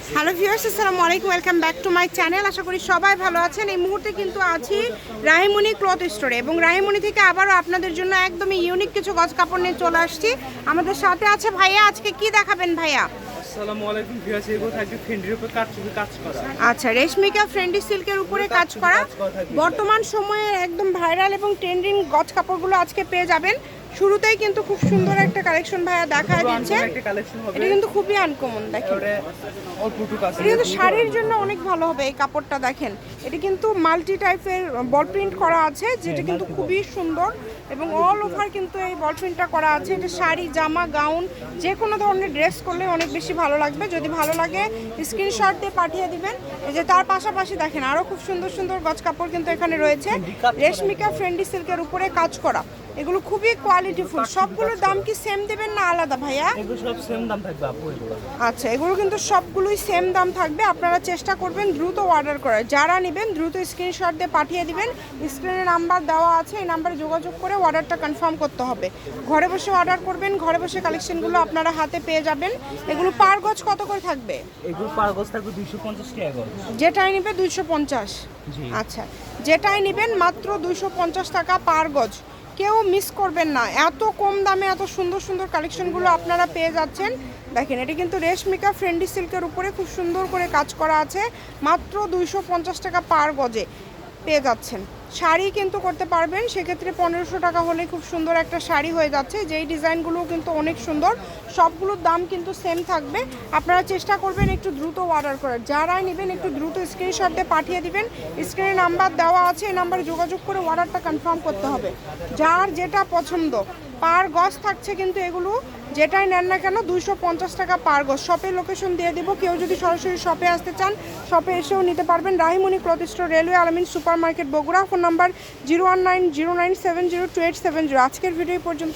Hello viewers, আসসালামু আলাইকুম, welcome back to my channel. আশা করি সবাই ভালো আছেন। এই মুহূর্তে কিন্তু আছি রাহিমণি ক্লথ স্টোরে এবং রাহিমণি থেকে আবারও আপনাদের জন্য একদমই ইউনিক কিছু গজ কাপড় নিয়ে চলে আসছি। আমাদের সাথে আছে ভাইয়া। আজকে কি দেখাবেন ভাইয়া? আসসালামু আলাইকুম ভিউয়ার্স, এগুলো থাকবে ফ্রেন্ডের উপর কাজ করা। আচ্ছা, রেশমিকা ফ্রেন্ডি সিল্কের উপরে কাজ করা বর্তমান সময়ে একদম ভাইরাল এবং ট্রেন্ডিং গজ কাপড়গুলো আজকে পেয়ে যাবেন। শুরুতেই কিন্তু খুব সুন্দর একটা কালেকশন ভাইয়া দেখা দিচ্ছে। এটা কিন্তু খুবই আনকমন, দেখেন এটা কিন্তু শাড়ির জন্য অনেক ভালো হবে। এই কাপড়টা দেখেন, এটা কিন্তু মাল্টি টাইপের বল প্রিন্ট করা আছে, যেটা কিন্তু খুবই সুন্দর এবং অল ওভার কিন্তু এই বল প্রিন্টটা করা আছে। এটা শাড়ি, জামা, গাউন যে কোনো ধরনের ড্রেস করলে অনেক বেশি ভালো লাগবে। যদি ভালো লাগে স্ক্রিনশট দিয়ে পাঠিয়ে দিবেন। এই যে তার পাশাপাশি দেখেন আরও খুব সুন্দর সুন্দর গজ কাপড় কিন্তু এখানে রয়েছে। রেশমিকা ফ্রেন্ডি সিল্কের উপরে কাজ করা, এগুলো খুবই কোয়ালিটিফুল। সবগুলোর দাম কি সেম দেবেন না আলাদা ভাইয়া? এগুলো সব সেম দাম থাকবে আপু। এগুলো আচ্ছা, এগুলো কিন্তু সবগুলোই সেম দাম থাকবে। আপনারা চেষ্টা করবেন দ্রুত অর্ডার করার। যারা নেবেন দ্রুত স্ক্রিনশট দিয়ে পাঠিয়ে দিবেন। স্ক্রিনে নাম্বার দেওয়া আছে, এই নাম্বারে যোগাযোগ করে অর্ডারটা কনফার্ম করতে হবে। ঘরে বসে অর্ডার করবেন, ঘরে বসে কালেকশনগুলো আপনারা হাতে পেয়ে যাবেন। এগুলো পার গজ কত করে থাকবে? এগুলো পার গজ থাকবে 250 টাকা গজ। যেটাই নেবে 250। আচ্ছা, যেটাই নেবেন মাত্র 250 টাকা পার গজ। কেউ মিস করবেন না, এত কম দামে এত সুন্দর সুন্দর কালেকশনগুলো আপনারা পেয়ে যাচ্ছেন। দেখেন, এটা কিন্তু রেশমিকা ফ্রেন্ডি সিল্কের উপরে খুব সুন্দর করে কাজ করা আছে। মাত্র 250 টাকা পার গজে পেয়ে যাচ্ছেন। শাড়ি কিন্তু করতে পারবেন, সেক্ষেত্রে 1500 টাকা হলে খুব সুন্দর একটা শাড়ি হয়ে যাচ্ছে। যেই ডিজাইনগুলোও কিন্তু অনেক সুন্দর, সবগুলোর দাম কিন্তু সেম থাকবে। আপনারা চেষ্টা করবেন একটু দ্রুত অর্ডার করার। যারাই নেবেন একটু দ্রুত স্ক্রিনশট দিয়ে পাঠিয়ে দিবেন। স্ক্রিনে নাম্বার দেওয়া আছে, এই নাম্বারে যোগাযোগ করে অর্ডারটা কনফার্ম করতে হবে। যার যেটা পছন্দ পার গজ থাকছে কিন্তু এগুলো যেটাই নেন না কেন 250 টাকা পার গজ। শপের লোকেশন দিয়ে দিব, কেউ যদি সরাসরি শপে আসতে চান শপে এসেও নিতে পারবেন। রাহিমণি ক্লথ স্টোর, রেলওয়ে আলামিন super market, Bogura. Phone number 019097028770। আজকের ভিডিও পর্যন্ত।